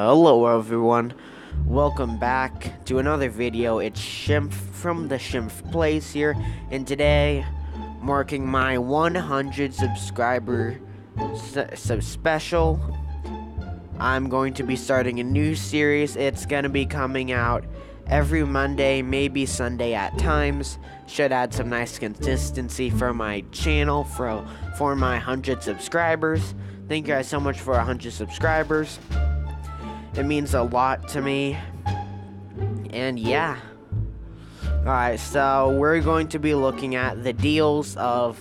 Hello everyone, welcome back to another video. It's Schimpf from the Schimpf Plays here, and today, marking my 100 subscriber special, I'm going to be starting a new series. It's going to be coming out every Monday, maybe Sunday at times. Should add some nice consistency for my channel for my 100 subscribers. Thank you guys so much for 100 subscribers. It means a lot to me. And yeah. Alright, so we're going to be looking at the deals of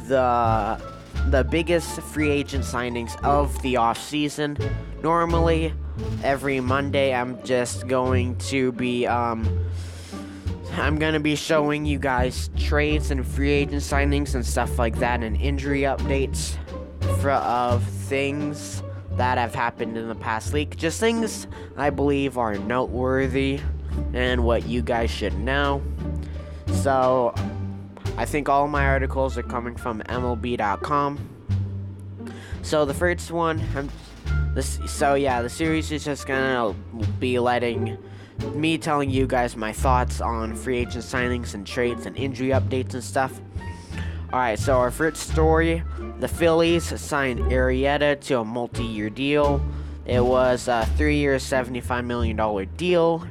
the biggest free agent signings of the off-season. Normally, every Monday, I'm just going to be, I'm going to be showing you guys trades and free agent signings and stuff like that, and injury updates of things that have happened in the past week. Just things I believe are noteworthy and what you guys should know. So, I think all my articles are coming from MLB.com. So the first one, the series is just gonna be letting me telling you guys my thoughts on free agent signings and trades and injury updates and stuff. Alright, so our first story, the Phillies signed Arrieta to a multi-year deal. It was a 3-year, $75 million deal.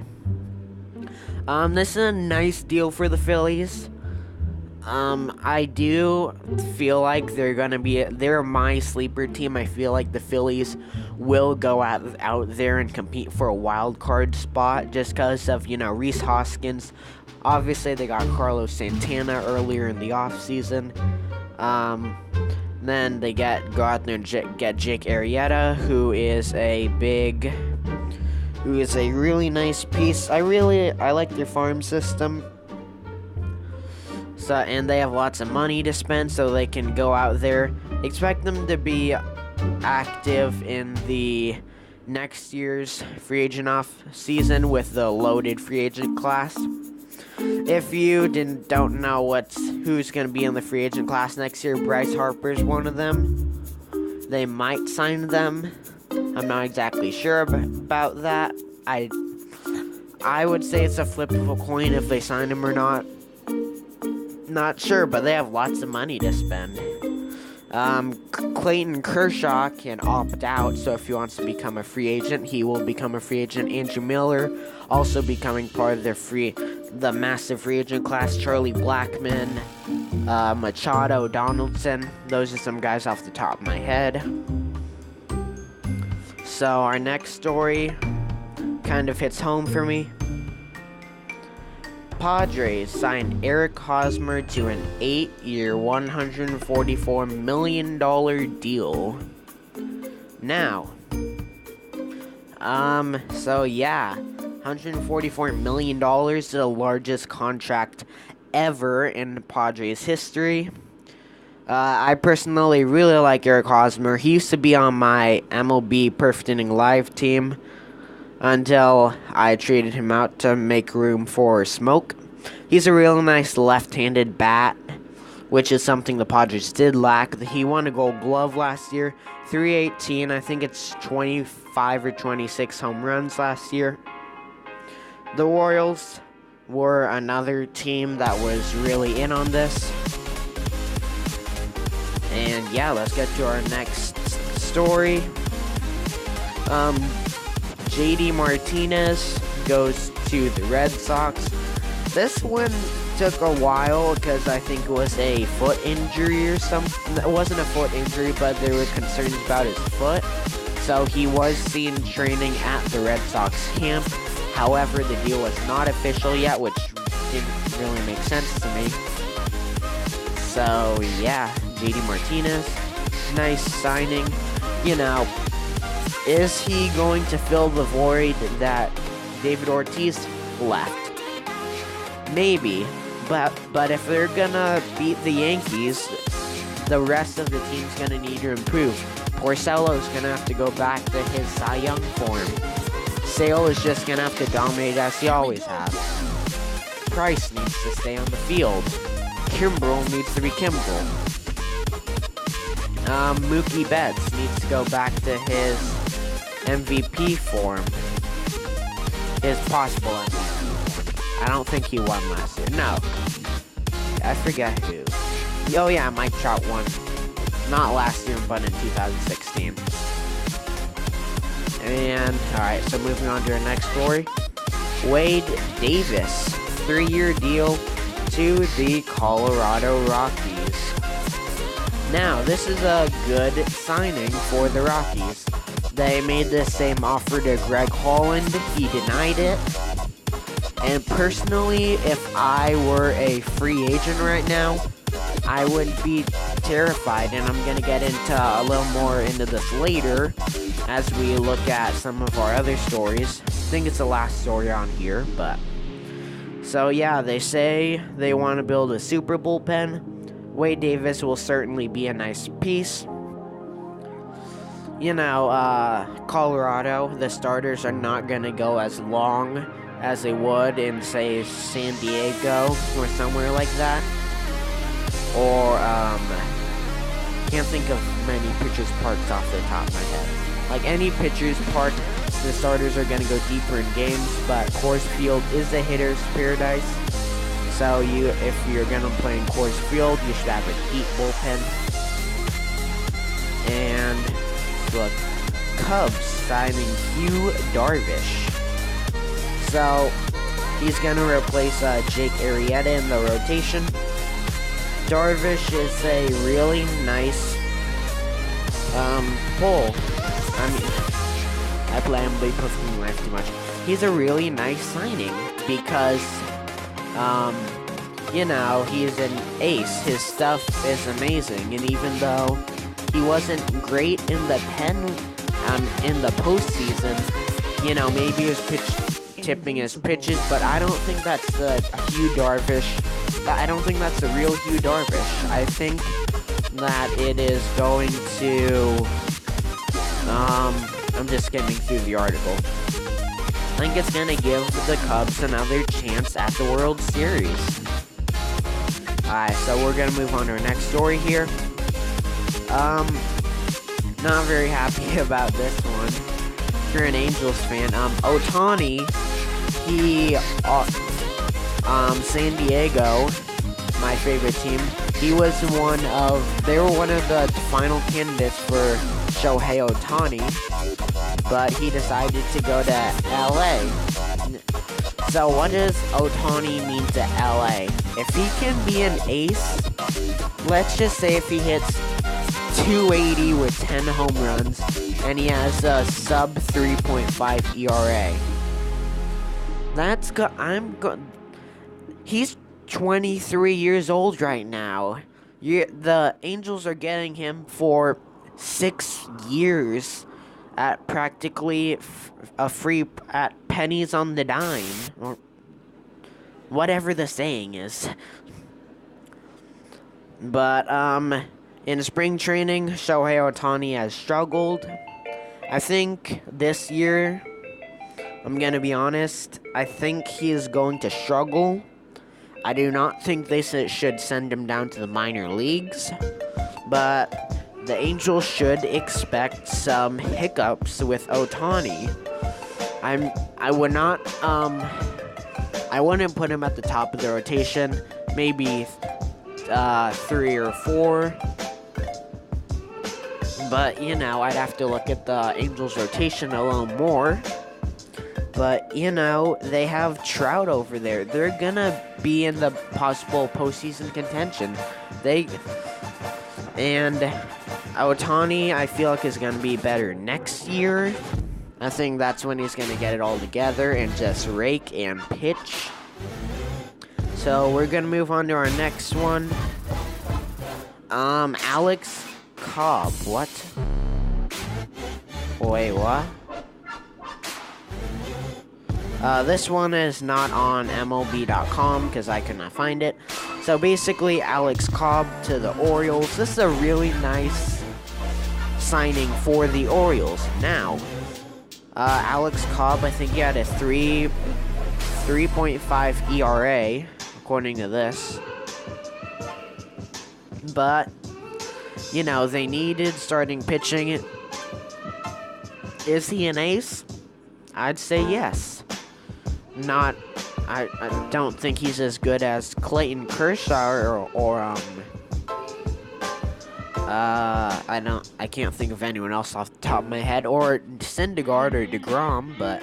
This is a nice deal for the Phillies. I do feel like they're my sleeper team. I feel like the Phillies will go out there and compete for a wild card spot just because of, Rhys Hoskins. Obviously, they got Carlos Santana earlier in the offseason. Then they go out there and get Jake Arrieta, who is a really nice piece. I like their farm system. So, and they have lots of money to spend, so they can go out there. Expect them to be active in the next year's free agent off season with the loaded free agent class. If you don't know who's going to be in the free agent class next year, Bryce Harper's one of them. They might sign them. I'm not exactly sure about that. I would say it's a flip of a coin if they sign him or not. Not sure, but they have lots of money to spend. Clayton Kershaw can opt out, so if he wants to become a free agent, he will become a free agent. Andrew Miller also becoming part of the massive free agent class. Charlie Blackmon, Machado, Donaldson. Those are some guys off the top of my head. So our next story kind of hits home for me. Padres signed Eric Hosmer to an 8-year, $144 million deal. Now, $144 million is the largest contract ever in Padres history. I personally really like Eric Hosmer. He used to be on my MLB Perfect Inning Live team until I traded him out to make room for Smoke. He's a real nice left-handed bat, which is something the Padres did lack. He won a Gold Glove last year, 318. I think it's 25 or 26 home runs last year. The Royals were another team that was really in on this. And yeah, let's get to our next story. JD Martinez goes to the Red Sox. This one took a while because I think it was a foot injury or something. It wasn't a foot injury, but there were concerns about his foot. So he was seen training at the Red Sox camp. However, the deal was not official yet, which didn't really make sense to me. So yeah, JD Martinez, nice signing. Is he going to fill the void that David Ortiz left? Maybe, but if they're gonna beat the Yankees, the rest of the team's gonna need to improve. Porcello's gonna have to go back to his Cy Young form. Sale is just gonna have to dominate as he always has. Price needs to stay on the field. Kimbrel needs to be Kimbrel. Mookie Betts needs to go back to his MVP form is possible MVP. I don't think he won last year. No. I forget who. Oh yeah, Mike Trout won. Not last year, but in 2016. And, alright, so moving on to our next story. Wade Davis, 3-year deal to the Colorado Rockies. Now, this is a good signing for the Rockies. They made the same offer to Greg Holland. He denied it. And personally, if I were a free agent right now, I would be terrified, and I'm going to get into a little more into this later as we look at some of our other stories. I think it's the last story on here, but... So yeah, they say they want to build a super bullpen. Wade Davis will certainly be a nice piece. You know, Colorado, the starters are not going to go as long as they would in, say, San Diego or somewhere like that. Or, can't think of many pitchers parks off the top of my head. Like, any pitchers park, the starters are going to go deeper in games, but Coors Field is a hitter's paradise. So, if you're going to play in Coors Field, you should have a deep bullpen. And, look, Cubs signing Hugh Darvish. So, he's going to replace Jake Arrieta in the rotation. Darvish is a really nice pull. I mean, I play MLB Perfecting Life too much. He's a really nice signing because, you know, he's an ace. His stuff is amazing, and even though he wasn't great in the in the postseason, you know, maybe he was tipping his pitches, but I don't think that's the Hugh Darvish. I don't think that's the real Hugh Darvish. I think that it is going to, I'm just skimming through the article. I think it's going to give the Cubs another chance at the World Series. Alright, so we're going to move on to our next story here. Not very happy about this one. If you're an Angels fan, Ohtani, he, San Diego, my favorite team, they were one of the final candidates for Shohei Ohtani, but he decided to go to LA. So what does Ohtani mean to LA? If he can be an ace, let's just say if he hits 280 with 10 home runs, and he has a sub 3.5 ERA. That's good. He's 23 years old right now. The Angels are getting him for 6 years at practically a free, at pennies on the dime, or whatever the saying is. But, in spring training, Shohei Ohtani has struggled. I think this year, I'm gonna be honest, I think he is going to struggle. I do not think they should send him down to the minor leagues, but the Angels should expect some hiccups with Ohtani. I wouldn't put him at the top of the rotation, maybe 3 or 4. But, you know, I'd have to look at the Angels rotation a little more. But, you know, they have Trout over there. They're gonna be in the possible postseason contention. And Ohtani, I feel like, is gonna be better next year. I think that's when he's gonna get it all together and just rake and pitch. So we're gonna move on to our next one. Alex Cobb. What? Wait, what? This one is not on MLB.com because I could not find it. So basically, Alex Cobb to the Orioles. This is a really nice signing for the Orioles. Now, Alex Cobb, I think he had a 3.5 ERA, according to this. But, you know, they needed starting pitching. Is he an ace? I'd say yes. I don't think he's as good as Clayton Kershaw I can't think of anyone else off the top of my head, or Syndergaard or DeGrom, but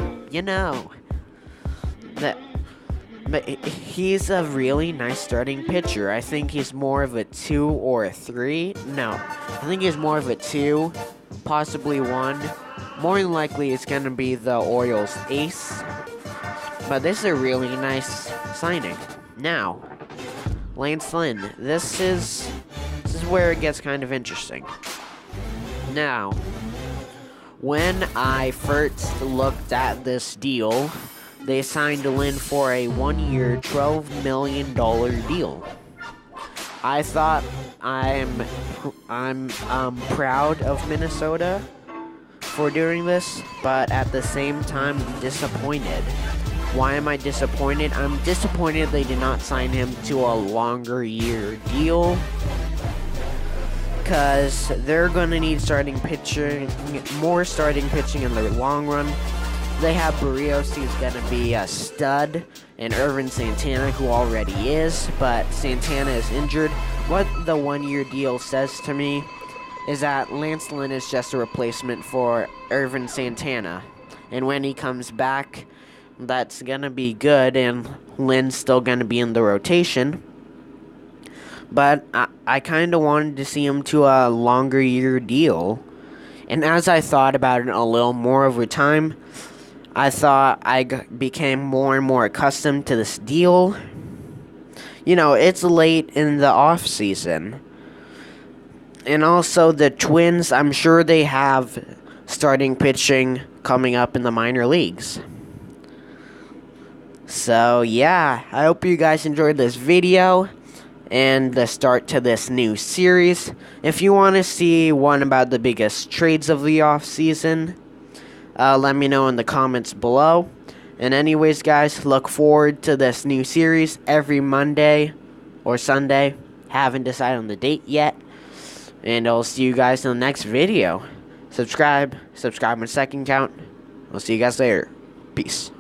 but he's a really nice starting pitcher. I think he's more of a 2 or a 3. No, I think he's more of a 2, possibly 1. More than likely, it's gonna be the Orioles' ace. But this is a really nice signing. Now, Lance Lynn. This is where it gets kind of interesting. Now, when I first looked at this deal, they signed Lynn for a 1-year, $12 million deal. I thought I'm proud of Minnesota for doing this, but at the same time, disappointed. Why am I disappointed? I'm disappointed they did not sign him to a longer year deal, because they're going to need more starting pitching in the long run. They have Barrios, who's going to be a stud, and Irvin Santana, who already is, but Santana is injured. What the 1-year deal says to me is that Lance Lynn is just a replacement for Irvin Santana, and when he comes back, that's going to be good, and Lynn's still going to be in the rotation. But I kind of wanted to see him to a longer year deal. And as I thought about it a little more over time, I thought I became more and more accustomed to this deal. It's late in the off season. And also the Twins, I'm sure they have starting pitching coming up in the minor leagues. So yeah, I hope you guys enjoyed this video and the start to this new series. If you want to see one about the biggest trades of the offseason, let me know in the comments below. And anyways, guys, look forward to this new series every Monday or Sunday. Haven't decided on the date yet. And I'll see you guys in the next video. Subscribe on second count. I'll see you guys later. Peace.